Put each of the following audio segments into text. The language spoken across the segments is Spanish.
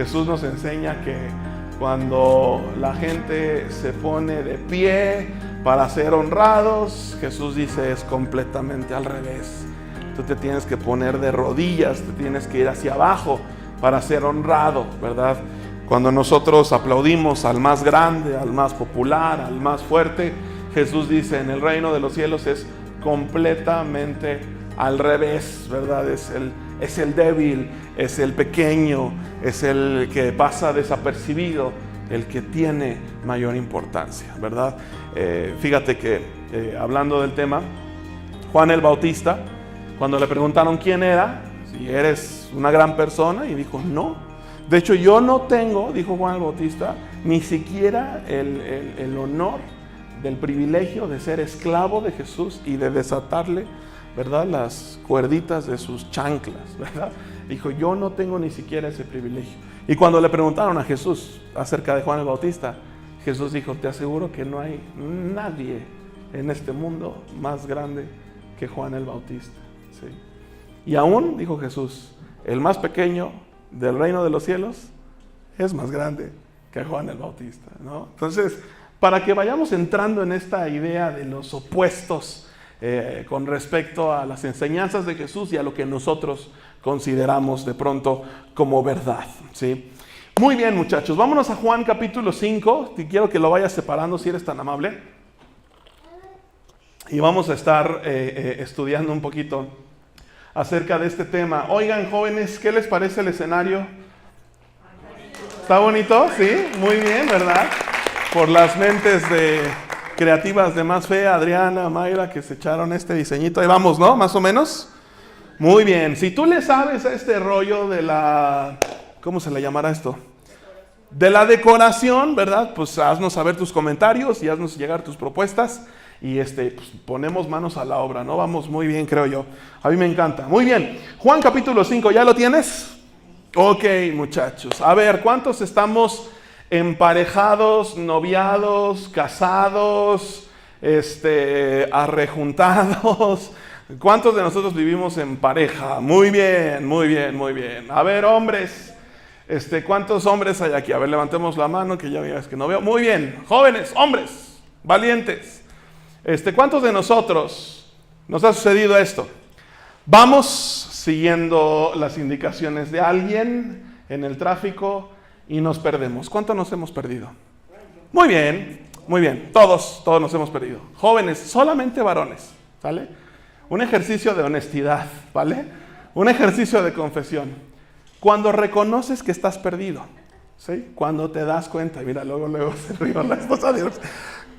Jesús nos enseña que cuando la gente se pone de pie para ser honrados, Jesús dice es completamente al revés. Tú te tienes que poner de rodillas, te tienes que ir hacia abajo para ser honrado, ¿verdad? Cuando nosotros aplaudimos al más grande, al más popular, al más fuerte, Jesús dice en el reino de los cielos es completamente al revés, ¿verdad? Es el débil, es el pequeño, es el que pasa desapercibido, el que tiene mayor importancia, ¿verdad? Fíjate que hablando del tema, Juan el Bautista, cuando le preguntaron quién era, si eres una gran persona, y dijo no. De hecho, yo no tengo, dijo Juan el Bautista, ni siquiera el honor del privilegio de ser esclavo de Jesús y de desatarle, ¿verdad?, las cuerditas de sus chanclas, ¿verdad? Dijo, yo no tengo ni siquiera ese privilegio. Y cuando le preguntaron a Jesús acerca de Juan el Bautista, Jesús dijo, te aseguro que no hay nadie en este mundo más grande que Juan el Bautista. ¿Sí? Y aún, dijo Jesús, el más pequeño del reino de los cielos es más grande que Juan el Bautista, ¿no? Entonces, para que vayamos entrando en esta idea de los opuestos con respecto a las enseñanzas de Jesús y a lo que nosotros consideramos de pronto como verdad, ¿sí? Muy bien, muchachos, vámonos a Juan capítulo 5, y quiero que lo vayas separando si eres tan amable. Y vamos a estar estudiando un poquito acerca de este tema. Oigan, jóvenes, ¿qué les parece el escenario? ¿Está bonito? Sí, muy bien, ¿verdad? Por las mentes creativas de Más Fe, Adriana, Mayra, que se echaron este diseñito. Ahí vamos, ¿no? Más o menos. Muy bien. Si tú le sabes a este rollo de la... ¿Cómo se le llamará esto? De la decoración, ¿verdad? Pues haznos saber tus comentarios y haznos llegar tus propuestas. Y pues ponemos manos a la obra, ¿no? Vamos muy bien, creo yo. A mí me encanta. Muy bien. Juan capítulo 5, ¿ya lo tienes? Ok, muchachos. A ver, ¿cuántos estamos emparejados, noviados, casados, arrejuntados? ¿Cuántos de nosotros vivimos en pareja? Muy bien, muy bien, muy bien. A ver, hombres, ¿cuántos hombres hay aquí? A ver, levantemos la mano, que ya veas que no veo. Muy bien, jóvenes, hombres, valientes. ¿Cuántos de nosotros nos ha sucedido esto? Vamos siguiendo las indicaciones de alguien en el tráfico y nos perdemos. ¿Cuántos nos hemos perdido? Muy bien, muy bien. Todos nos hemos perdido. Jóvenes, solamente varones, ¿vale? Un ejercicio de honestidad, ¿vale? Un ejercicio de confesión. Cuando reconoces que estás perdido, ¿sí? Cuando te das cuenta, mira, luego se rió la esposa de Dios.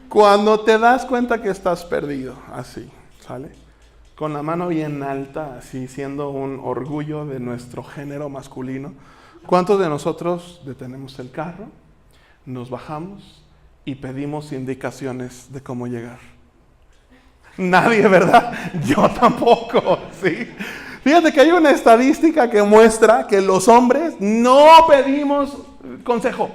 Cuando te das cuenta que estás perdido, así, ¿sale? Con la mano bien alta, así, siendo un orgullo de nuestro género masculino. ¿Cuántos de nosotros detenemos el carro, nos bajamos y pedimos indicaciones de cómo llegar? Nadie, ¿verdad? Yo tampoco, ¿sí? Fíjate que hay una estadística que muestra que los hombres no pedimos consejo,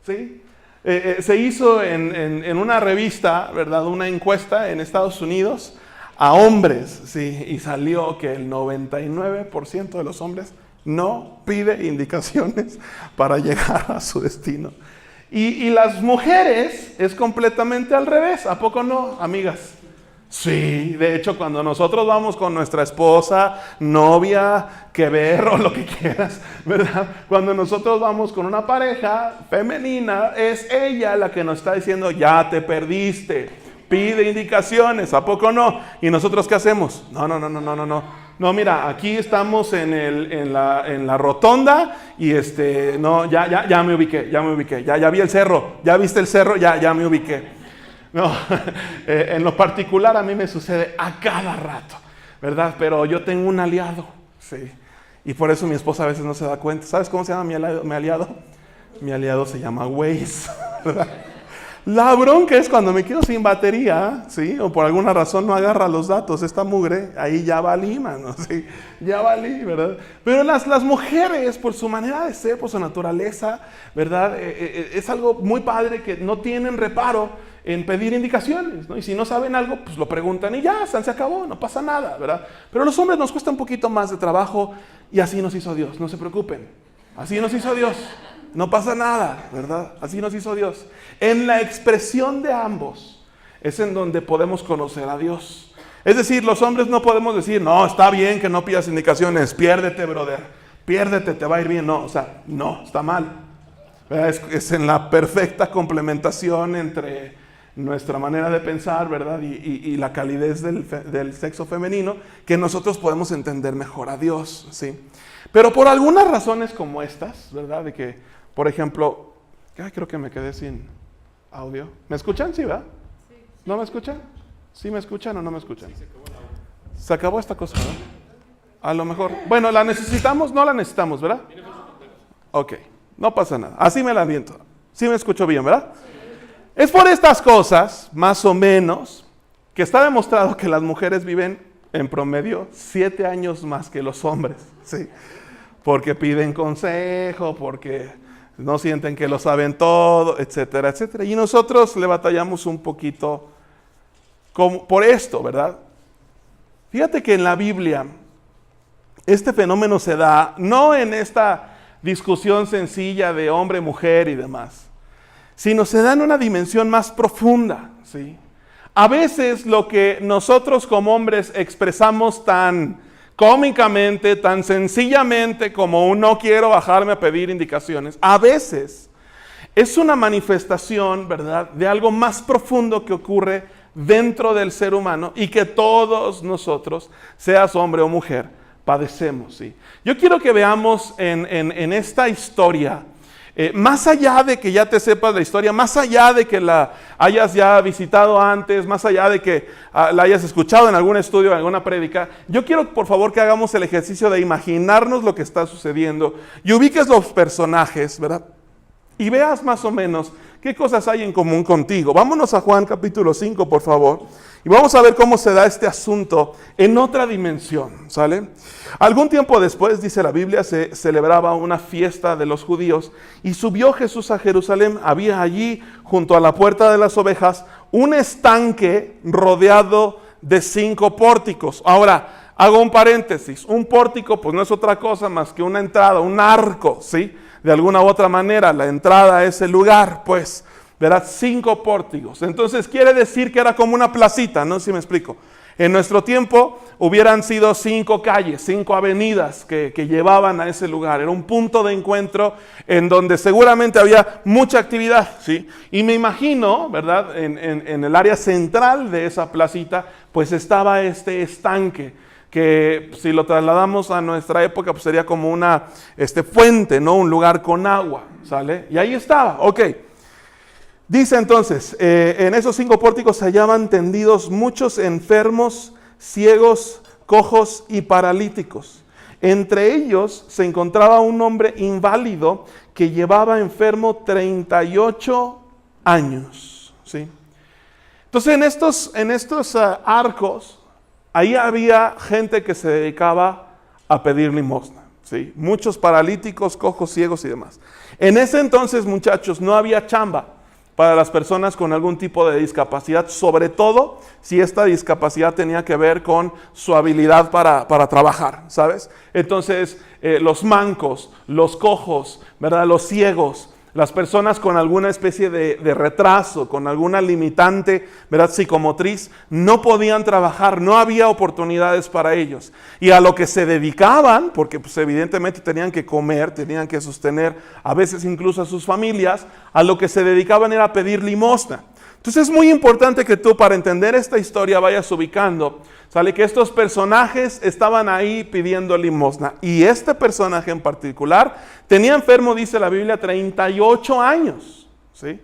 ¿sí? Se hizo en una revista, ¿verdad?, una encuesta en Estados Unidos a hombres, ¿sí? Y salió que el 99% de los hombres no pide indicaciones para llegar a su destino. Y las mujeres es completamente al revés, ¿a poco no, amigas? Sí, de hecho, cuando nosotros vamos con nuestra esposa, novia, que ver o lo que quieras, ¿verdad? Cuando nosotros vamos con una pareja femenina, es ella la que nos está diciendo, ya te perdiste, pide indicaciones, ¿a poco no? ¿Y nosotros qué hacemos? No, mira, aquí estamos en la rotonda y no, ya me ubiqué, ya vi el cerro, ya viste el cerro, ya me ubiqué. No, en lo particular a mí me sucede a cada rato, ¿verdad? Pero yo tengo un aliado, sí. Y por eso mi esposa a veces no se da cuenta. ¿Sabes cómo se llama mi aliado? Mi aliado se llama Waze, ¿verdad? La bronca es cuando me quedo sin batería, ¿sí? O por alguna razón no agarra los datos, esta mugre, ahí ya valí, mano, ¿sí? Ya valí, ¿verdad? Pero las mujeres, por su manera de ser, por su naturaleza, ¿verdad? Es algo muy padre que no tienen reparo en pedir indicaciones, ¿no? Y si no saben algo, pues lo preguntan y ya, se acabó, no pasa nada, ¿verdad? Pero a los hombres nos cuesta un poquito más de trabajo y así nos hizo Dios, no se preocupen. Así nos hizo Dios. No pasa nada, ¿verdad? Así nos hizo Dios. En la expresión de ambos es en donde podemos conocer a Dios. Es decir, los hombres no podemos decir, no, está bien que no pidas indicaciones, piérdete, brother, piérdete, te va a ir bien. No, o sea, no, está mal. Es en la perfecta complementación entre nuestra manera de pensar, ¿verdad? Y la calidez del sexo femenino, que nosotros podemos entender mejor a Dios, ¿sí? Pero por algunas razones como estas, ¿verdad? De que, por ejemplo, creo que me quedé sin audio. ¿Me escuchan? ¿Sí, verdad? Sí. ¿No me escuchan? ¿Sí me escuchan o no me escuchan? Sí, se acabó esta cosa, ¿verdad? A lo mejor. Bueno, ¿la necesitamos? No la necesitamos, ¿verdad? Ok, no pasa nada. Así me la aviento. Sí me escucho bien, ¿verdad? Es por estas cosas, más o menos, que está demostrado que las mujeres viven en promedio 7 años más que los hombres, ¿sí? Porque piden consejo, porque no sienten que lo saben todo, etcétera, etcétera. Y nosotros le batallamos un poquito por esto, ¿verdad? Fíjate que en la Biblia este fenómeno se da no en esta discusión sencilla de hombre, mujer y demás, sino se da en una dimensión más profunda, ¿sí? A veces lo que nosotros como hombres expresamos tan cómicamente, tan sencillamente como un no quiero bajarme a pedir indicaciones, a veces es una manifestación, ¿verdad?, de algo más profundo que ocurre dentro del ser humano y que todos nosotros, seas hombre o mujer, padecemos, ¿sí? Yo quiero que veamos en esta historia, más allá de que ya te sepas la historia, más allá de que la hayas ya visitado antes, más allá de que la hayas escuchado en algún estudio, en alguna prédica, yo quiero por favor que hagamos el ejercicio de imaginarnos lo que está sucediendo y ubiques los personajes, ¿verdad? Y veas más o menos qué cosas hay en común contigo. Vámonos a Juan capítulo 5, por favor, y vamos a ver cómo se da este asunto en otra dimensión, ¿sale? Algún tiempo después, dice la Biblia, se celebraba una fiesta de los judíos y subió Jesús a Jerusalén. Había allí, junto a la puerta de las ovejas, un estanque rodeado de 5 pórticos. Ahora, hago un paréntesis. Un pórtico, pues no es otra cosa más que una entrada, un arco, ¿sí? De alguna u otra manera, la entrada a ese lugar, pues, verás, 5 pórticos. Entonces quiere decir que era como una placita, no sé si me explico. En nuestro tiempo hubieran sido 5 calles, 5 avenidas que llevaban a ese lugar. Era un punto de encuentro en donde seguramente había mucha actividad, ¿sí? Y me imagino, ¿verdad?, en el área central de esa placita, pues estaba este estanque, que si lo trasladamos a nuestra época, pues sería como una fuente, ¿no? Un lugar con agua, ¿sale? Y ahí estaba, ok. Dice entonces, en esos 5 pórticos se hallaban tendidos muchos enfermos, ciegos, cojos y paralíticos. Entre ellos se encontraba un hombre inválido que llevaba enfermo 38 años, ¿sí? Entonces en estos arcos, ahí había gente que se dedicaba a pedir limosna, ¿sí? Muchos paralíticos, cojos, ciegos y demás. En ese entonces, muchachos, no había chamba para las personas con algún tipo de discapacidad, sobre todo si esta discapacidad tenía que ver con su habilidad para trabajar, ¿sabes? Entonces, los mancos, los cojos, ¿verdad?, los ciegos, las personas con alguna especie de retraso, con alguna limitante, ¿verdad?, psicomotriz, no podían trabajar, no había oportunidades para ellos. Y a lo que se dedicaban, porque pues evidentemente tenían que comer, tenían que sostener a veces incluso a sus familias, a lo que se dedicaban era a pedir limosna. Entonces es muy importante que tú, para entender esta historia, vayas ubicando, ¿sale?, que estos personajes estaban ahí pidiendo limosna. Y este personaje en particular tenía enfermo, dice la Biblia, 38 años, ¿sí?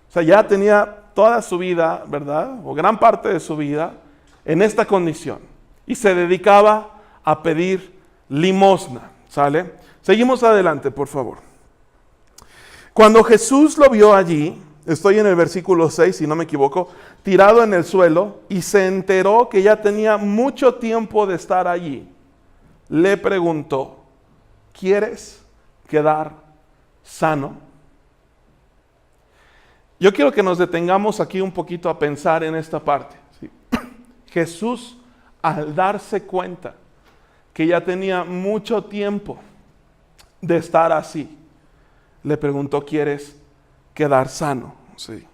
O sea, ya tenía toda su vida, ¿verdad?, o gran parte de su vida en esta condición. Y se dedicaba a pedir limosna, ¿sale? Seguimos adelante, por favor. Cuando Jesús lo vio allí, estoy en el versículo 6, si no me equivoco, tirado en el suelo, y se enteró que ya tenía mucho tiempo de estar allí, le preguntó, ¿quieres quedar sano? Yo quiero que nos detengamos aquí un poquito a pensar en esta parte, ¿sí? Jesús, al darse cuenta que ya tenía mucho tiempo de estar así, le preguntó, ¿quieres quedar sano? Sí.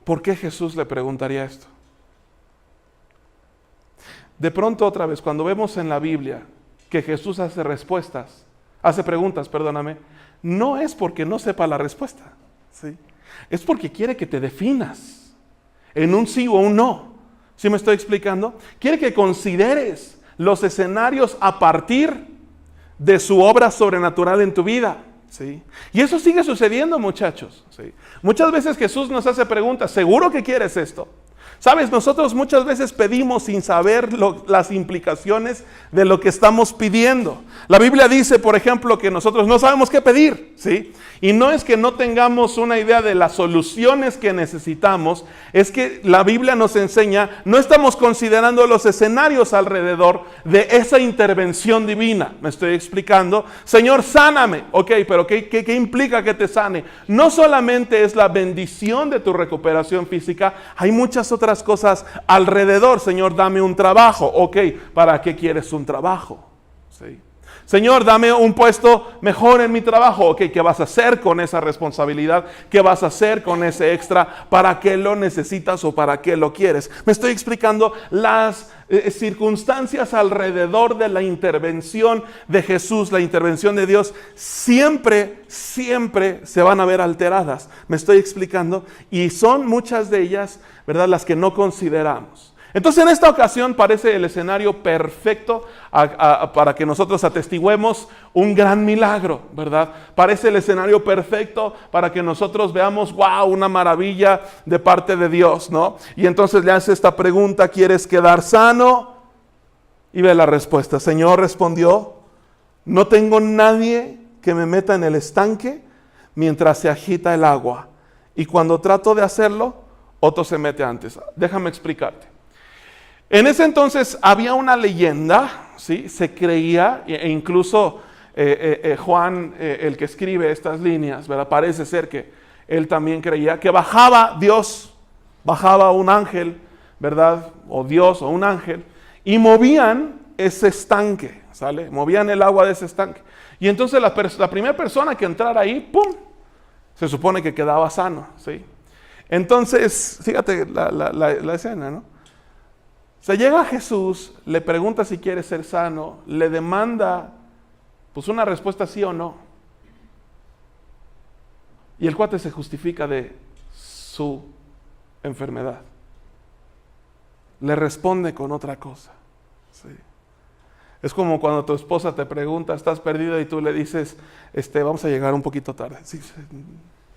¿Por qué Jesús le preguntaría esto? De pronto otra vez, cuando vemos en la Biblia que Jesús hace preguntas, no es porque no sepa la respuesta, ¿sí? Es porque quiere que te definas en un sí o un no. ¿Sí me estoy explicando? Quiere que consideres los escenarios a partir de su obra sobrenatural en tu vida, ¿sí? Y eso sigue sucediendo, muchachos, ¿sí? Muchas veces Jesús nos hace preguntas, ¿seguro que quieres esto? Sabes, nosotros muchas veces pedimos sin saber las implicaciones de lo que estamos pidiendo. La Biblia dice, por ejemplo, que nosotros no sabemos qué pedir, ¿sí? Y no es que no tengamos una idea de las soluciones que necesitamos, es que la Biblia nos enseña, no estamos considerando los escenarios alrededor de esa intervención divina. ¿Me estoy explicando? Señor, sáname. Ok, pero ¿qué implica que te sane? No solamente es la bendición de tu recuperación física, hay muchas otras cosas alrededor. Señor, dame un trabajo. Ok, ¿para qué quieres un trabajo? Sí. Señor, dame un puesto mejor en mi trabajo. Ok, ¿qué vas a hacer con esa responsabilidad? ¿Qué vas a hacer con ese extra? ¿Para qué lo necesitas o para qué lo quieres? Me estoy explicando las circunstancias alrededor de la intervención de Jesús, la intervención de Dios, siempre se van a ver alteradas. Me estoy explicando, y son muchas de ellas, ¿verdad?, las que no consideramos. Entonces en esta ocasión parece el escenario perfecto para que nosotros atestiguemos un gran milagro, ¿verdad? Parece el escenario perfecto para que nosotros veamos, wow, una maravilla de parte de Dios, ¿no? Y entonces le hace esta pregunta, ¿quieres quedar sano? Y ve la respuesta. Señor respondió, no tengo nadie que me meta en el estanque mientras se agita el agua. Y cuando trato de hacerlo, otro se mete antes. Déjame explicarte. En ese entonces había una leyenda, ¿sí? Se creía, e incluso Juan, el que escribe estas líneas, ¿verdad? Parece ser que él también creía que bajaba un ángel, ¿verdad? O Dios o un ángel, y movían ese estanque, ¿sale? Movían el agua de ese estanque. Y entonces la primera persona que entrara ahí, ¡pum!, se supone que quedaba sano, ¿sí? Entonces, fíjate la escena, ¿no? Se llega a Jesús, le pregunta si quiere ser sano, le demanda pues una respuesta sí o no. Y el cuate se justifica de su enfermedad. Le responde con otra cosa. Sí. Es como cuando tu esposa te pregunta, ¿estás perdido? Y tú le dices, vamos a llegar un poquito tarde. Sí,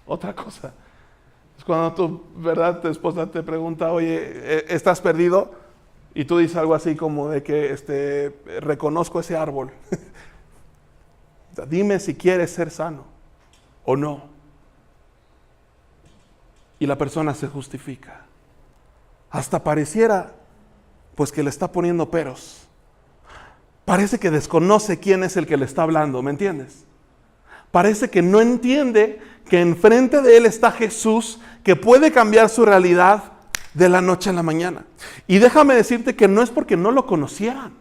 otra cosa. Es cuando tu esposa te pregunta, oye, ¿estás perdido? Y tú dices algo así como de que reconozco ese árbol. O sea, dime si quieres ser sano o no. Y la persona se justifica. Hasta pareciera pues que le está poniendo peros. Parece que desconoce quién es el que le está hablando, ¿me entiendes? Parece que no entiende que enfrente de él está Jesús, que puede cambiar su realidad de la noche a la mañana. Y déjame decirte que no es porque no lo conocieran.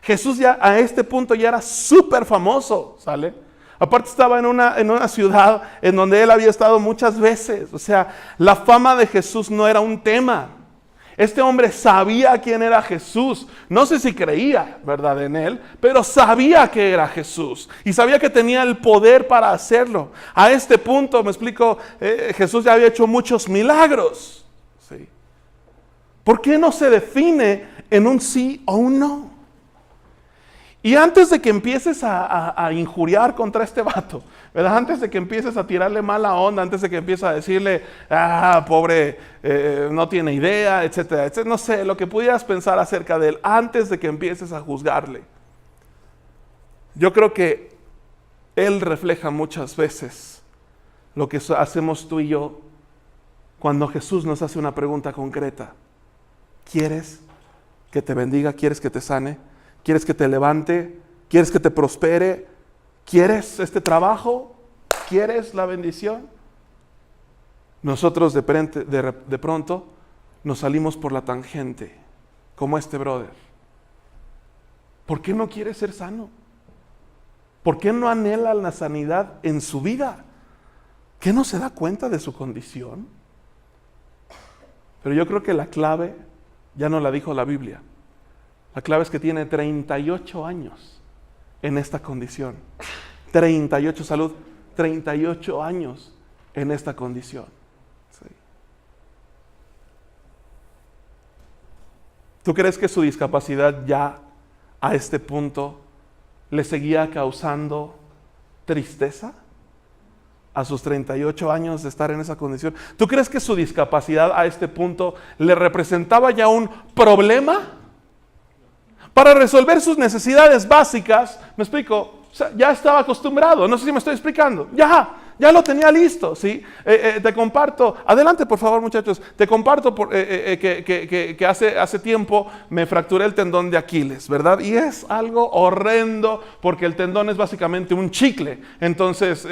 Jesús ya a este punto ya era súper famoso, ¿sale? Aparte estaba en una ciudad en donde él había estado muchas veces. O sea, la fama de Jesús no era un tema. Este hombre sabía quién era Jesús. No sé si creía, ¿verdad?, en él, pero sabía que era Jesús. Y sabía que tenía el poder para hacerlo. A este punto, me explico, Jesús ya había hecho muchos milagros. ¿Sí? ¿Por qué no se define en un sí o un no? Y antes de que empieces a injuriar contra este vato, ¿verdad? Antes de que empieces a tirarle mala onda, antes de que empieces a decirle, pobre, no tiene idea, etcétera, etcétera, no sé, lo que pudieras pensar acerca de él, antes de que empieces a juzgarle. Yo creo que él refleja muchas veces lo que hacemos tú y yo cuando Jesús nos hace una pregunta concreta. ¿Quieres que te bendiga? ¿Quieres que te sane? ¿Quieres que te levante? ¿Quieres que te prospere? ¿Quieres este trabajo? ¿Quieres la bendición? Nosotros de pronto nos salimos por la tangente, como este brother. ¿Por qué no quieres ser sano? ¿Por qué no anhela la sanidad en su vida? ¿Qué no se da cuenta de su condición? Pero yo creo que la clave ya no la dijo la Biblia. La clave es que tiene 38 años en esta condición. 38, salud, 38 años en esta condición. Sí. ¿Tú crees que su discapacidad ya a este punto le seguía causando tristeza? A sus 38 años de estar en esa condición. ¿Tú crees que su discapacidad a este punto le representaba ya un problema? Para resolver sus necesidades básicas, me explico, o sea, ya estaba acostumbrado, no sé si me estoy explicando, ya lo tenía listo, ¿sí? Te comparto, adelante por favor muchachos, te comparto que hace tiempo me fracturé el tendón de Aquiles, ¿verdad? Y es algo horrendo porque el tendón es básicamente un chicle, entonces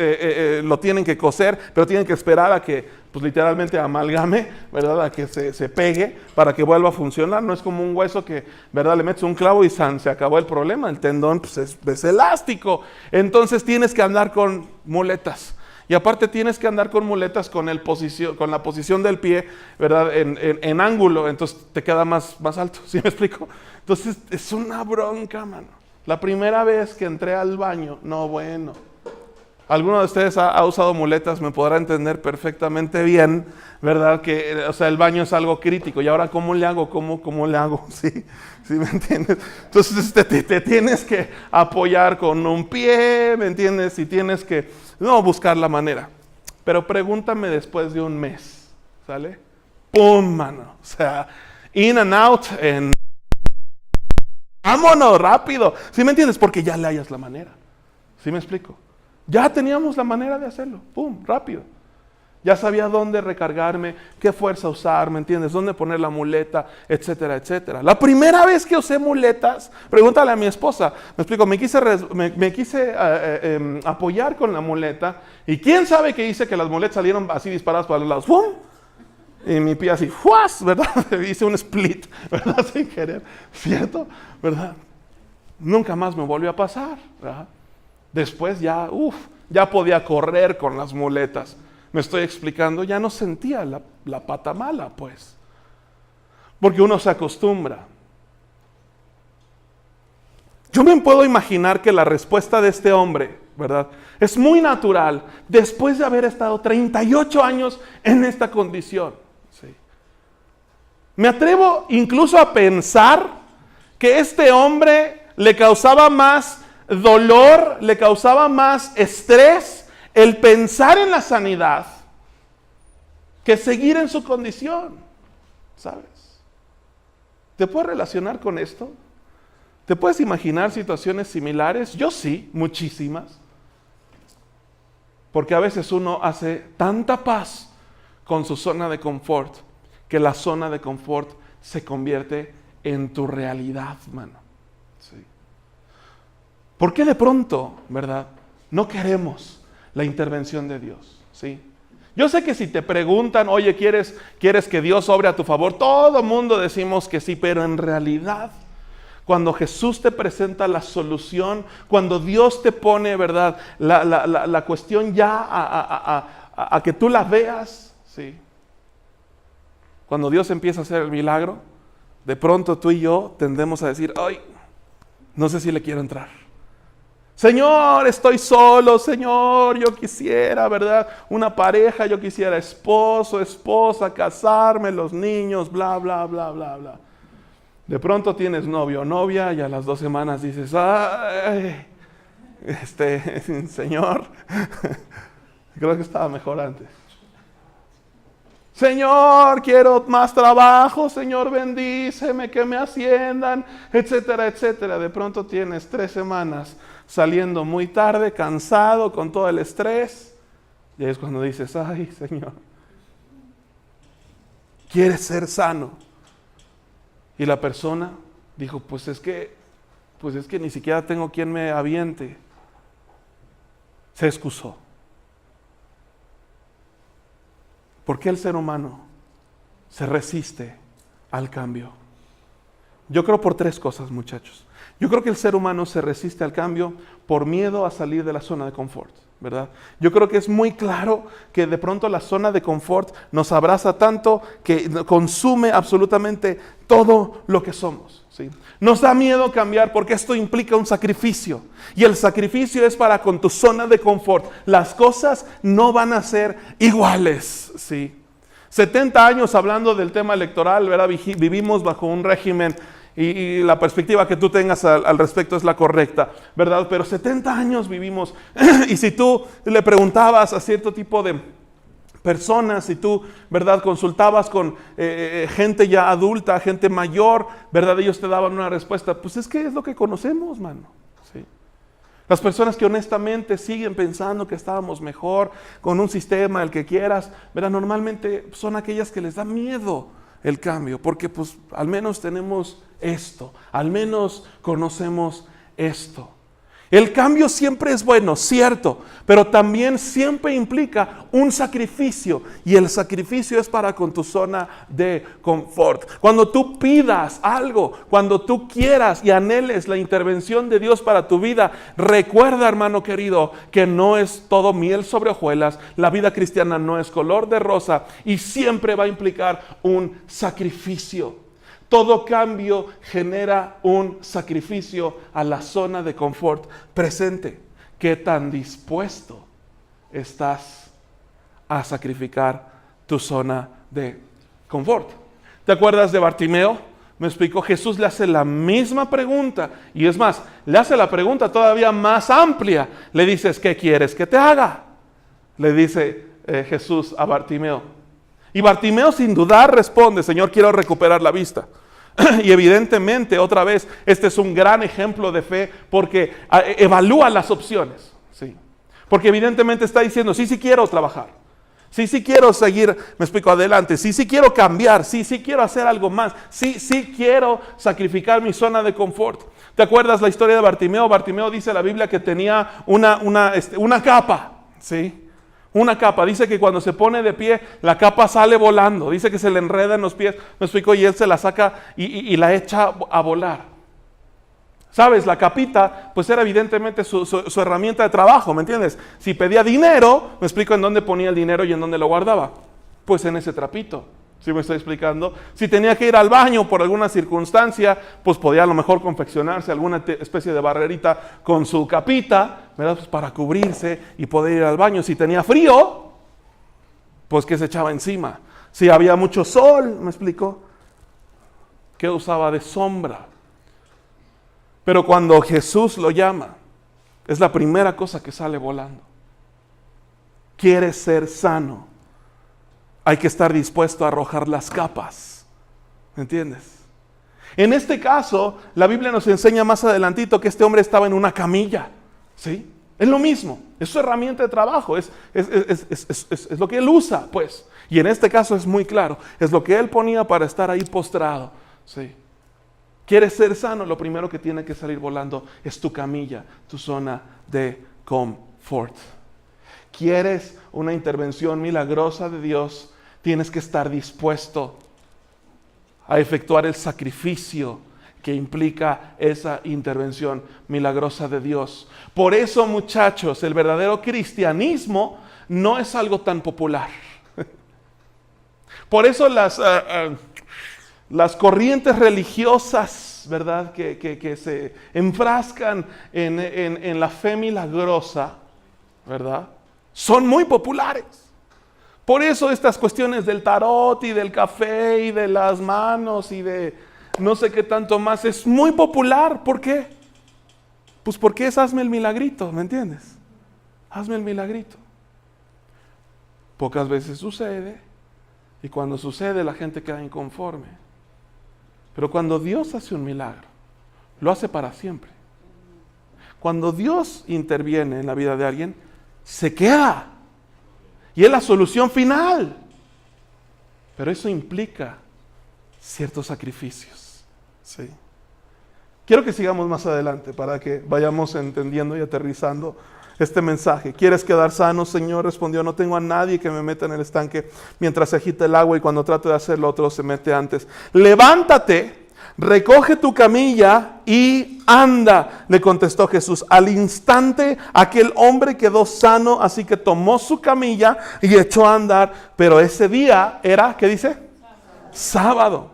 lo tienen que coser, pero tienen que esperar a que pues literalmente amalgame, ¿verdad? A que se pegue para que vuelva a funcionar. No es como un hueso que, ¿verdad? Le metes un clavo y se acabó el problema. El tendón pues, es elástico. Entonces tienes que andar con muletas. Y aparte tienes que andar con muletas con la posición del pie, ¿verdad? En ángulo. Entonces te queda más alto. ¿Sí me explico? Entonces es una bronca, mano. La primera vez que entré al baño, no bueno. Alguno de ustedes ha usado muletas, me podrá entender perfectamente bien, ¿verdad? Que, o sea, el baño es algo crítico. Y ahora, ¿cómo le hago? ¿Cómo le hago? ¿Sí me entiendes? Entonces te tienes que apoyar con un pie, ¿me entiendes? Y tienes que, buscar la manera. Pero pregúntame después de un mes, ¿sale? ¡Pum, mano! O sea, in and out, vámonos, rápido. ¿Sí me entiendes? Porque ya le hallas la manera. ¿Sí me explico? Ya teníamos la manera de hacerlo, pum, rápido. Ya sabía dónde recargarme, qué fuerza usar, ¿me entiendes? Dónde poner la muleta, etcétera, etcétera. La primera vez que usé muletas, pregúntale a mi esposa, me explico, me quise apoyar con la muleta y quién sabe qué hice que las muletas salieron así disparadas para los lados, ¡pum! Y mi pie así, ¡fuas! ¿Verdad? Hice un split, ¿verdad? Sin querer, ¿cierto? ¿Verdad? Nunca más me volvió a pasar, ¿verdad? Después ya podía correr con las muletas. Me estoy explicando, ya no sentía la pata mala, pues. Porque uno se acostumbra. Yo me puedo imaginar que la respuesta de este hombre, ¿verdad? Es muy natural, después de haber estado 38 años en esta condición. ¿Sí? Me atrevo incluso a pensar que este hombre le causaba más dolor, le causaba más estrés el pensar en la sanidad que seguir en su condición, ¿sabes? ¿Te puedes relacionar con esto? ¿Te puedes imaginar situaciones similares? Yo sí, muchísimas. Porque a veces uno hace tanta paz con su zona de confort que la zona de confort se convierte en tu realidad, mano. Sí. ¿Por qué de pronto, verdad, no queremos la intervención de Dios? ¿Sí? Yo sé que si te preguntan, oye, ¿quieres que Dios obre a tu favor? Todo mundo decimos que sí, pero en realidad, cuando Jesús te presenta la solución, cuando Dios te pone, verdad, la cuestión ya a que tú la veas, ¿sí? Cuando Dios empieza a hacer el milagro, de pronto tú y yo tendemos a decir, ay, no sé si le quiero entrar. Señor, estoy solo, Señor, yo quisiera, ¿verdad? Una pareja, yo quisiera esposo, esposa, casarme, los niños, bla, bla, bla, bla, bla. De pronto tienes novio o novia y a las 2 semanas dices, ay, Señor, creo que estaba mejor antes. Señor, quiero más trabajo, Señor, bendíceme, que me asciendan, etcétera, etcétera. De pronto tienes 3 semanas saliendo muy tarde, cansado, con todo el estrés. Y ahí es cuando dices, ay, Señor, ¿quieres ser sano? Y la persona dijo, pues es que ni siquiera tengo quien me aviente. Se excusó. ¿Por qué el ser humano se resiste al cambio? Yo creo por 3 cosas, muchachos. Yo creo que el ser humano se resiste al cambio por miedo a salir de la zona de confort, ¿verdad? Yo creo que es muy claro que de pronto la zona de confort nos abraza tanto que consume absolutamente todo lo que somos, ¿sí? Nos da miedo cambiar porque esto implica un sacrificio. Y el sacrificio es para con tu zona de confort. Las cosas no van a ser iguales, ¿sí? 70 años hablando del tema electoral, ¿verdad? Vivimos bajo un régimen y la perspectiva que tú tengas al respecto es la correcta, ¿verdad? Pero 70 años vivimos y si tú le preguntabas a cierto tipo de personas, si tú, ¿verdad?, consultabas con gente ya adulta, gente mayor, ¿verdad?, ellos te daban una respuesta, pues es que es lo que conocemos, mano, ¿sí? Las personas que honestamente siguen pensando que estábamos mejor con un sistema, el que quieras, ¿verdad?, normalmente son aquellas que les da miedo el cambio, porque pues al menos tenemos esto, al menos conocemos esto. El cambio siempre es bueno, cierto, pero también siempre implica un sacrificio, y el sacrificio es para con tu zona de confort. Cuando tú pidas algo, cuando tú quieras y anheles la intervención de Dios para tu vida, recuerda, hermano querido, que no es todo miel sobre hojuelas. La vida cristiana no es color de rosa y siempre va a implicar un sacrificio. Todo cambio genera un sacrificio a la zona de confort presente. ¿Qué tan dispuesto estás a sacrificar tu zona de confort? ¿Te acuerdas de Bartimeo? Me explicó, Jesús le hace la misma pregunta, y es más, le hace la pregunta todavía más amplia. Le dices, ¿qué quieres que te haga? Le dice Jesús a Bartimeo. Y Bartimeo sin dudar responde, Señor, quiero recuperar la vista. Y evidentemente, otra vez, este es un gran ejemplo de fe porque evalúa las opciones, ¿sí? Porque evidentemente está diciendo, sí quiero trabajar, sí quiero seguir, me explico, adelante, sí quiero cambiar, sí quiero hacer algo más, sí quiero sacrificar mi zona de confort. ¿Te acuerdas la historia de Bartimeo? Bartimeo dice la Biblia que tenía una capa, ¿sí? Una capa, dice que cuando se pone de pie, la capa sale volando, dice que se le enreda en los pies, me explico, y él se la saca y la echa a volar. ¿Sabes? La capita, pues era evidentemente su herramienta de trabajo, ¿me entiendes? Si pedía dinero, me explico en dónde ponía el dinero y en dónde lo guardaba. Pues en ese trapito, ¿sí me estoy explicando? Si tenía que ir al baño por alguna circunstancia, pues podía a lo mejor confeccionarse alguna especie de barrerita con su capita, ¿verdad? Pues para cubrirse y poder ir al baño. Si tenía frío, pues ¿qué se echaba encima? Si había mucho sol, ¿me explico? ¿Qué usaba de sombra? Pero cuando Jesús lo llama, es la primera cosa que sale volando. ¿Quieres ser sano? Hay que estar dispuesto a arrojar las capas. ¿Me entiendes? En este caso, la Biblia nos enseña más adelantito que este hombre estaba en una camilla. ¿Sí? Es lo mismo. Es su herramienta de trabajo. Es lo que él usa, pues. Y en este caso es muy claro. Es lo que él ponía para estar ahí postrado. ¿Sí? ¿Quieres ser sano? Lo primero que tiene que salir volando es tu camilla, tu zona de confort. ¿Quieres una intervención milagrosa de Dios? Tienes que estar dispuesto a efectuar el sacrificio que implica esa intervención milagrosa de Dios. Por eso, muchachos, el verdadero cristianismo no es algo tan popular. Por eso las corrientes religiosas, ¿verdad?, que se enfrascan en la fe milagrosa, ¿verdad?, son muy populares. Por eso estas cuestiones del tarot y del café y de las manos y de no sé qué tanto más es muy popular. ¿Por qué? Pues porque es hazme el milagrito, ¿me entiendes? Hazme el milagrito. Pocas veces sucede y cuando sucede la gente queda inconforme. Pero cuando Dios hace un milagro, lo hace para siempre. Cuando Dios interviene en la vida de alguien, se queda. Y es la solución final. Pero eso implica ciertos sacrificios. ¿Sí? Quiero que sigamos más adelante para que vayamos entendiendo y aterrizando este mensaje. ¿Quieres quedar sano, Señor? Respondió, no tengo a nadie que me meta en el estanque mientras se agita el agua y cuando trato de hacerlo otro se mete antes. Levántate, recoge tu camilla y anda, le contestó Jesús. Al instante aquel hombre quedó sano, así que tomó su camilla y echó a andar. Pero ese día era, ¿qué dice? Sábado.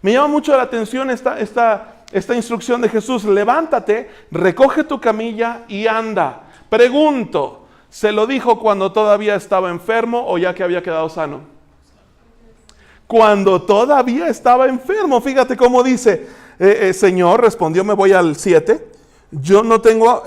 Me llama mucho la atención esta instrucción de Jesús. Levántate, recoge tu camilla y anda. Pregunto, ¿se lo dijo cuando todavía estaba enfermo o ya que había quedado sano? Cuando todavía estaba enfermo. Fíjate cómo dice, Señor, respondió, me voy al 7. Yo no tengo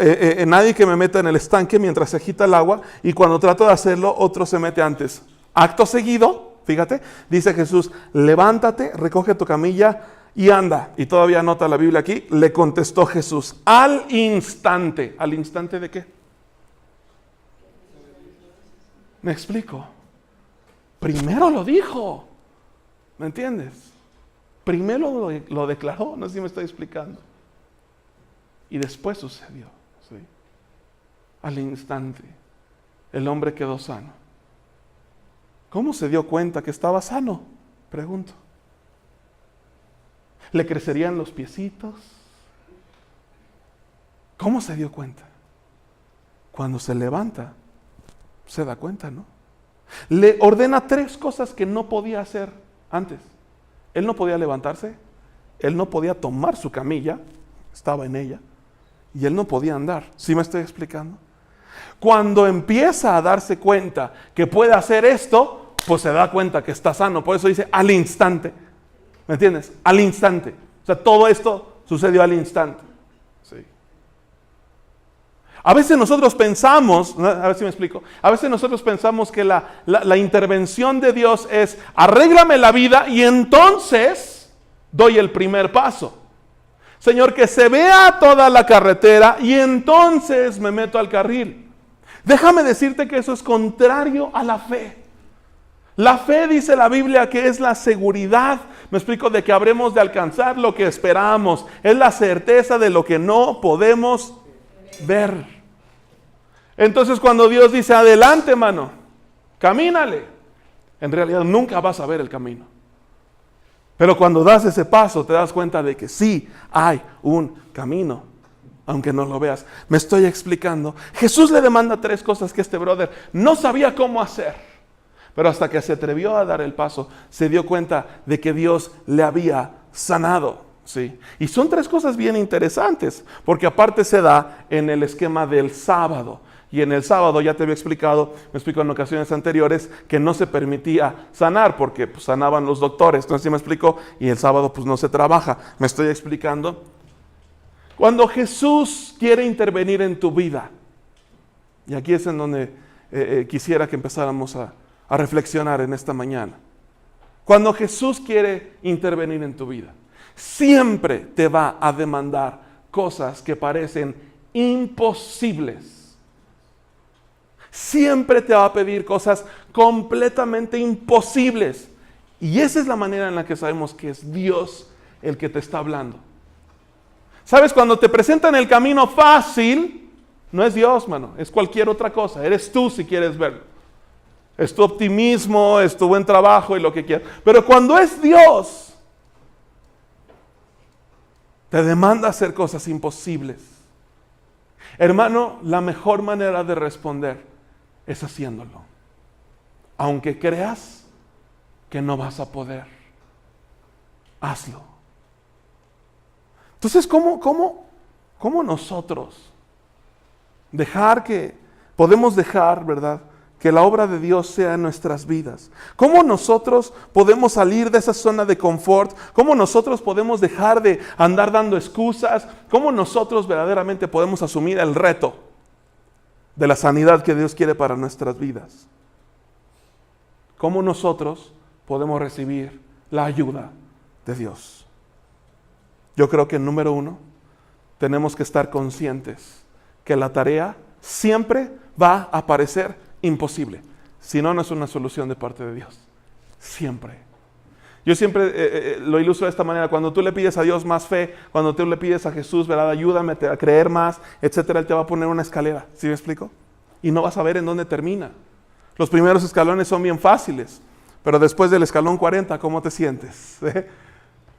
nadie que me meta en el estanque mientras se agita el agua, y cuando trato de hacerlo, otro se mete antes. Acto seguido, fíjate, dice Jesús, levántate, recoge tu camilla y anda. Y todavía anota la Biblia aquí, le contestó Jesús, al instante. ¿Al instante de qué? ¿Me explico? Primero lo dijo. ¿Me entiendes? Primero lo declaró, no sé si me estoy explicando. Y después sucedió. ¿Sí? Al instante, el hombre quedó sano. ¿Cómo se dio cuenta que estaba sano? Pregunto. ¿Le crecerían los piecitos? ¿Cómo se dio cuenta? Cuando se levanta, se da cuenta, ¿no? Le ordena 3 cosas que no podía hacer antes. Él no podía levantarse, él no podía tomar su camilla, estaba en ella, y él no podía andar. ¿Sí me estoy explicando? Cuando empieza a darse cuenta que puede hacer esto, pues se da cuenta que está sano. Por eso dice al instante. ¿Me entiendes? Al instante. O sea, todo esto sucedió al instante. Sí. A veces nosotros pensamos, a ver si me explico, a veces nosotros pensamos que la intervención de Dios es arréglame la vida y entonces doy el primer paso. Señor, que se vea toda la carretera y entonces me meto al carril. Déjame decirte que eso es contrario a la fe. La fe, dice la Biblia, que es la seguridad, me explico, de que habremos de alcanzar lo que esperamos. Es la certeza de lo que no podemos ver. Entonces cuando Dios dice, adelante, mano, camínale, en realidad nunca vas a ver el camino. Pero cuando das ese paso, te das cuenta de que sí hay un camino, aunque no lo veas. Me estoy explicando. Jesús le demanda 3 cosas que este brother no sabía cómo hacer. Pero hasta que se atrevió a dar el paso, se dio cuenta de que Dios le había sanado. ¿Sí? Y son 3 cosas bien interesantes, porque aparte se da en el esquema del sábado. Y en el sábado, ya te había explicado, me explico en ocasiones anteriores, que no se permitía sanar, porque pues, sanaban los doctores. Entonces, ¿sí me explico? Y el sábado pues no se trabaja. ¿Me estoy explicando? Cuando Jesús quiere intervenir en tu vida, y aquí es en donde quisiera que empezáramos a reflexionar en esta mañana. Cuando Jesús quiere intervenir en tu vida, siempre te va a demandar cosas que parecen imposibles. Siempre te va a pedir cosas completamente imposibles. Y esa es la manera en la que sabemos que es Dios el que te está hablando. ¿Sabes? Cuando te presentan el camino fácil, no es Dios, mano, es cualquier otra cosa. Eres tú si quieres verlo. Es tu optimismo, es tu buen trabajo y lo que quieras. Pero cuando es Dios, te demanda hacer cosas imposibles. Hermano, la mejor manera de responder es haciéndolo. Aunque creas que no vas a poder, hazlo. Entonces, ¿cómo nosotros podemos dejar, verdad, que la obra de Dios sea en nuestras vidas? ¿Cómo nosotros podemos salir de esa zona de confort? ¿Cómo nosotros podemos dejar de andar dando excusas? ¿Cómo nosotros verdaderamente podemos asumir el reto de la sanidad que Dios quiere para nuestras vidas? ¿Cómo nosotros podemos recibir la ayuda de Dios? Yo creo que número 1, tenemos que estar conscientes que la tarea siempre va a parecer imposible. Si no, no es una solución de parte de Dios. Siempre. Yo siempre lo ilustro de esta manera. Cuando tú le pides a Dios más fe, cuando tú le pides a Jesús, ¿verdad? Ayúdame a creer más, etcétera, Él te va a poner una escalera. ¿Sí me explico? Y no vas a ver en dónde termina. Los primeros escalones son bien fáciles, pero después del escalón 40, ¿cómo te sientes?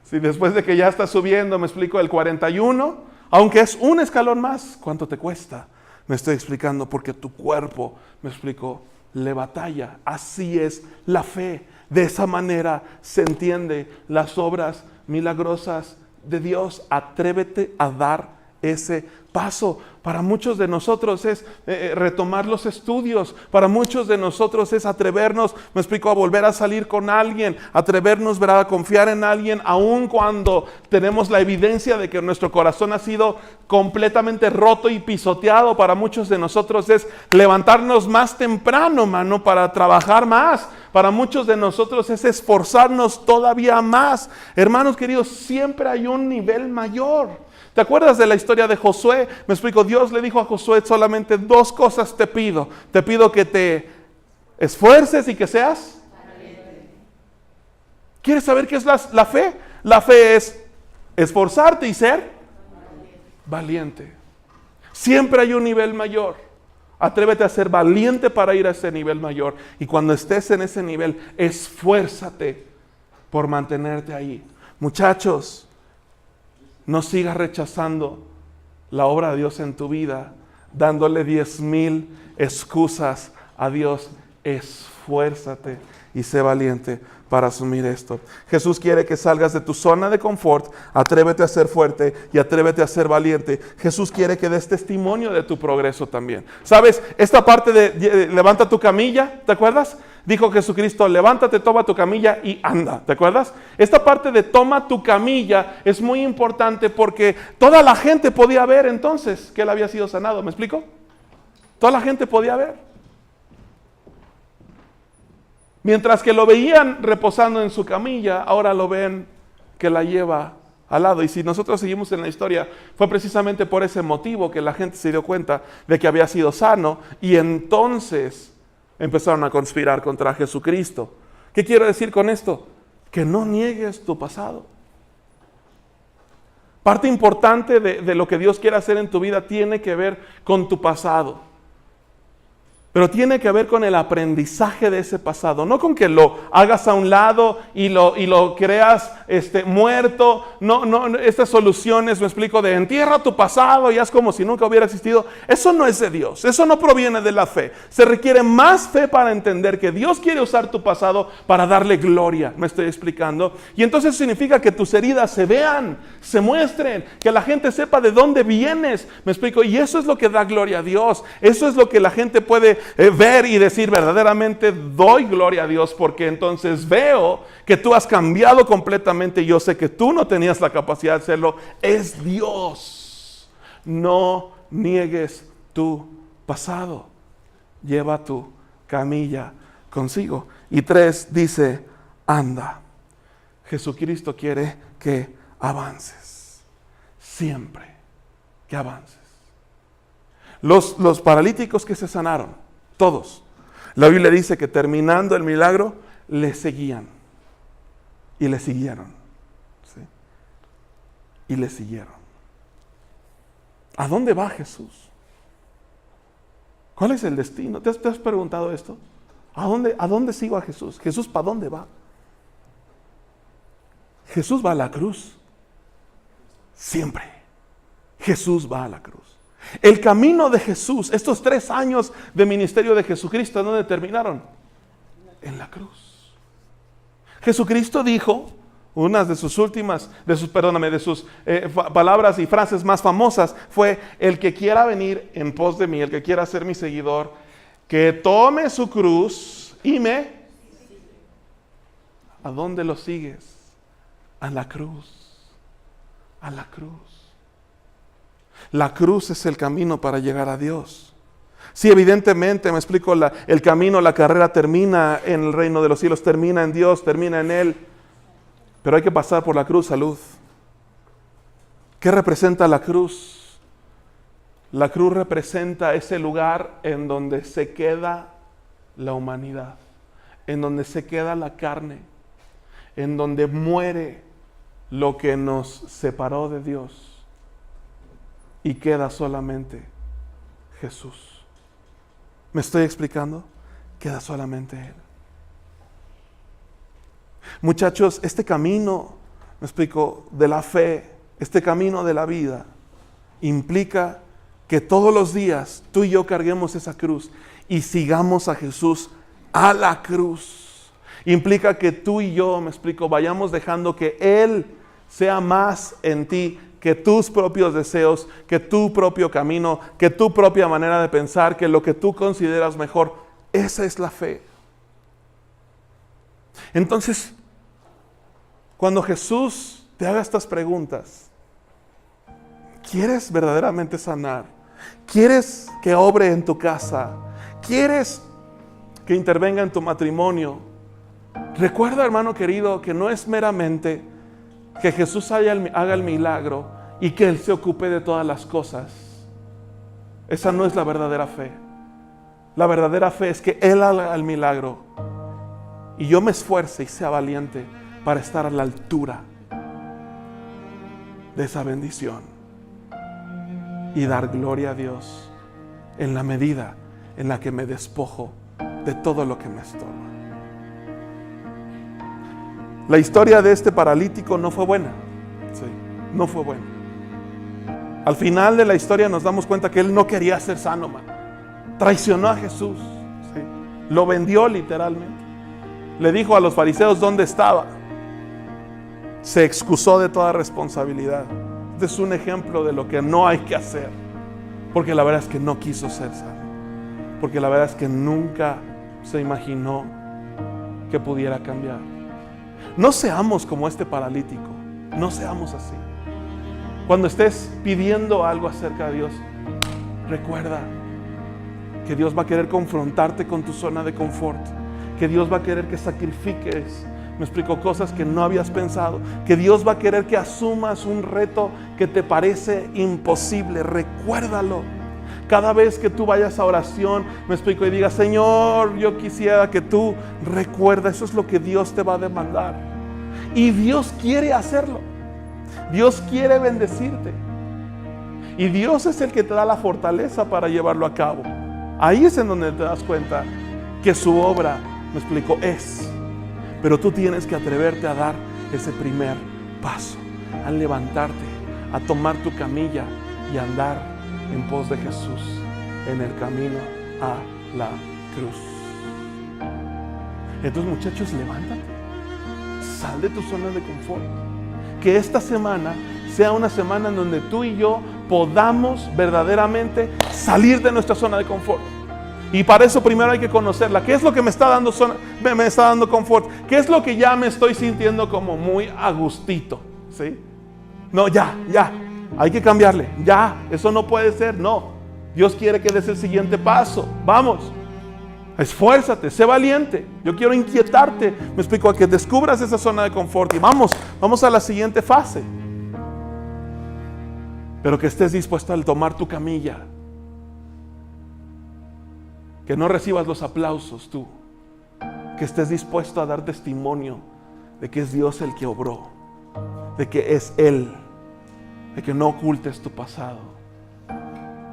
Si después de que ya estás subiendo, me explico, el 41, aunque es un escalón más, ¿cuánto te cuesta? Me estoy explicando, porque tu cuerpo, me explico, le batalla. Así es la fe. De esa manera se entiende las obras milagrosas de Dios. Atrévete a dar ese paso. Para muchos de nosotros es retomar los estudios. Para muchos de nosotros es atrevernos, me explico, a volver a salir con alguien. Atrevernos, ¿verdad?, a confiar en alguien, aun cuando tenemos la evidencia de que nuestro corazón ha sido completamente roto y pisoteado. Para muchos de nosotros es levantarnos más temprano, mano, para trabajar más. Para muchos de nosotros es esforzarnos todavía más. Hermanos queridos, siempre hay un nivel mayor. ¿Te acuerdas de la historia de Josué? Me explico, Dios le dijo a Josué: solamente dos cosas te pido. Te pido que te esfuerces y que seas valiente. ¿Quieres saber qué es la fe? La fe es esforzarte y ser valiente. Siempre hay un nivel mayor. Atrévete a ser valiente para ir a ese nivel mayor. Y cuando estés en ese nivel, esfuérzate por mantenerte ahí. Muchachos, no sigas rechazando la obra de Dios en tu vida, dándole 10,000 excusas a Dios. Esfuérzate y sé valiente para asumir esto. Jesús quiere que salgas de tu zona de confort. Atrévete a ser fuerte y atrévete a ser valiente. Jesús quiere que des testimonio de tu progreso también. ¿Sabes? Esta parte de levanta tu camilla, ¿te acuerdas? Dijo Jesucristo: levántate, toma tu camilla y anda. ¿Te acuerdas? Esta parte de toma tu camilla es muy importante, porque toda la gente podía ver entonces que él había sido sanado. ¿Me explico? Toda la gente podía ver. Mientras que lo veían reposando en su camilla, ahora lo ven que la lleva al lado. Y si nosotros seguimos en la historia, fue precisamente por ese motivo que la gente se dio cuenta de que había sido sano, y entonces empezaron a conspirar contra Jesucristo. ¿Qué quiero decir con esto? Que no niegues tu pasado. Parte importante de lo que Dios quiere hacer en tu vida tiene que ver con tu pasado. Pero tiene que ver con el aprendizaje de ese pasado, no con que lo hagas a un lado y lo creas muerto. No, estas soluciones, me explico, de entierra tu pasado y haz como si nunca hubiera existido. Eso no es de Dios, eso no proviene de la fe. Se requiere más fe para entender que Dios quiere usar tu pasado para darle gloria. ¿Me estoy explicando? Y entonces significa que tus heridas se vean, se muestren, que la gente sepa de dónde vienes. ¿Me explico? Y eso es lo que da gloria a Dios. Eso es lo que la gente puede ver y decir: verdaderamente doy gloria a Dios, porque entonces veo que tú has cambiado completamente y yo sé que tú no tenías la capacidad de hacerlo. Es Dios. No niegues tu pasado. Lleva tu camilla consigo. Y 3 dice: anda. Jesucristo quiere que avances. Siempre que avances. Los paralíticos que se sanaron, todos, la Biblia dice que terminando el milagro, le seguían. Y le siguieron. ¿Sí? Y le siguieron. ¿A dónde va Jesús? ¿Cuál es el destino? ¿Te has preguntado esto? ¿A dónde sigo a Jesús? ¿Jesús para dónde va? Jesús va a la cruz. Siempre. Jesús va a la cruz. El camino de Jesús, estos 3 años de ministerio de Jesucristo, ¿en dónde terminaron? En la cruz. Jesucristo dijo, una de sus palabras y frases más famosas fue: el que quiera venir en pos de mí, el que quiera ser mi seguidor, que tome su cruz y me... ¿A dónde lo sigues? A la cruz. A la cruz. La cruz es el camino para llegar a Dios. Sí, evidentemente, me explico, el camino, la carrera termina en el reino de los cielos, termina en Dios, termina en Él. Pero hay que pasar por la cruz, salud. ¿Qué representa la cruz? La cruz representa ese lugar en donde se queda la humanidad, en donde se queda la carne, en donde muere lo que nos separó de Dios. Y queda solamente Jesús. ¿Me estoy explicando? Queda solamente Él. Muchachos, este camino, me explico, de la fe, este camino de la vida, implica que todos los días tú y yo carguemos esa cruz y sigamos a Jesús a la cruz. Implica que tú y yo, me explico, vayamos dejando que Él sea más en ti que tus propios deseos, que tu propio camino, que tu propia manera de pensar, que lo que tú consideras mejor. Esa es la fe. Entonces, cuando Jesús te haga estas preguntas, ¿quieres verdaderamente sanar? ¿Quieres que obre en tu casa? ¿Quieres que intervenga en tu matrimonio? Recuerda, hermano querido, que no es meramente que Jesús haga el milagro y que Él se ocupe de todas las cosas. Esa no es la verdadera fe. La verdadera fe es que Él haga el milagro y yo me esfuerce y sea valiente para estar a la altura de esa bendición y dar gloria a Dios en la medida en la que me despojo de todo lo que me estorba. La historia de este paralítico no fue buena. Sí, no fue buena. Al final de la historia nos damos cuenta que él no quería ser sano, man. Traicionó a Jesús. Sí. Lo vendió literalmente. Le dijo a los fariseos dónde estaba. Se excusó de toda responsabilidad. Este es un ejemplo de lo que no hay que hacer. Porque la verdad es que no quiso ser sano. Porque la verdad es que nunca se imaginó que pudiera cambiar. No seamos como este paralítico. No seamos así. Cuando estés pidiendo algo acerca de Dios, recuerda que Dios va a querer confrontarte con tu zona de confort. Que Dios va a querer que sacrifiques, me explico, cosas que no habías pensado. Que Dios va a querer que asumas un reto que te parece imposible. Recuérdalo. Cada vez que tú vayas a oración, me explico, y digas, Señor, yo quisiera que tú recuerda, eso es lo que Dios te va a demandar. Y Dios quiere hacerlo. Dios quiere bendecirte. Y Dios es el que te da la fortaleza para llevarlo a cabo. Ahí es en donde te das cuenta que su obra, me explico, es. Pero tú tienes que atreverte a dar ese primer paso, a levantarte, a tomar tu camilla y a andar en pos de Jesús en el camino a la cruz. Entonces, muchachos, levántate, sal de tu zona de confort. Que esta semana sea una semana en donde tú y yo podamos verdaderamente salir de nuestra zona de confort. Y para eso primero hay que conocerla. ¿Qué es lo que me está dando confort? ¿Qué es lo que ya me estoy sintiendo como muy a gustito? ¿Sí? No, ya. Hay que cambiarle. Ya, eso no puede ser. No. Dios quiere que des el siguiente paso. Vamos. Esfuérzate, sé valiente. Yo quiero inquietarte. Me explico, a que descubras esa zona de confort. Y vamos a la siguiente fase. Pero que estés dispuesto a tomar tu camilla. Que no recibas los aplausos tú. Que estés dispuesto a dar testimonio de que es Dios el que obró. De que es Él. De que no ocultes tu pasado.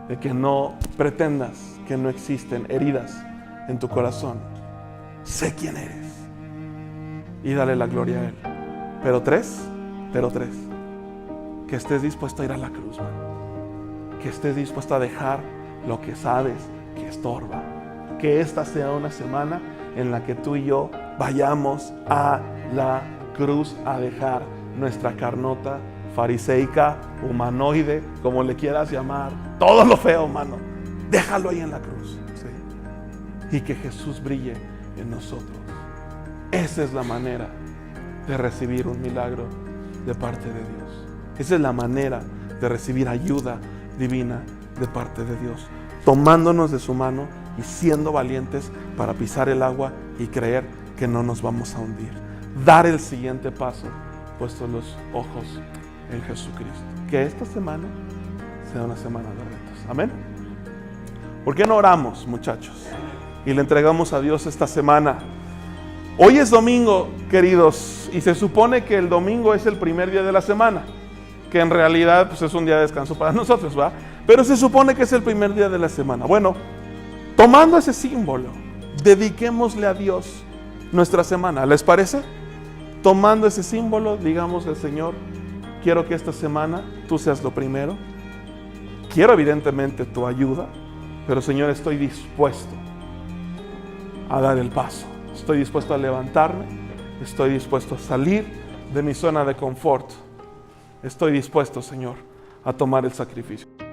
De que no pretendas que no existen heridas en tu corazón. Sé quién eres. Y dale la gloria a Él. Pero tres. Que estés dispuesto a ir a la cruz, man. Que estés dispuesto a dejar lo que sabes que estorba. Que esta sea una semana en la que tú y yo vayamos a la cruz a dejar nuestra carnota fariseica, humanoide, como le quieras llamar, todo lo feo, mano, déjalo ahí en la cruz, ¿sí? Y que Jesús brille en nosotros. Esa es la manera de recibir un milagro de parte de Dios. Esa es la manera de recibir ayuda divina de parte de Dios, tomándonos de su mano y siendo valientes para pisar el agua y creer que no nos vamos a hundir. Dar el siguiente paso, puestos los ojos en Jesucristo. Que esta semana sea una semana de retos. Amén. ¿Por qué no oramos, muchachos? Y le entregamos a Dios esta semana. Hoy es domingo, queridos, y se supone que el domingo es el primer día de la semana, que en realidad pues, es un día de descanso para nosotros, ¿va? Pero se supone que es el primer día de la semana. Bueno, tomando ese símbolo, dediquémosle a Dios nuestra semana. ¿Les parece? tomando ese símbolo, digamos al Señor, quiero que esta semana tú seas lo primero. Quiero evidentemente tu ayuda, pero Señor, estoy dispuesto a dar el paso. Estoy dispuesto a levantarme, estoy dispuesto a salir de mi zona de confort. Estoy dispuesto, Señor, a tomar el sacrificio.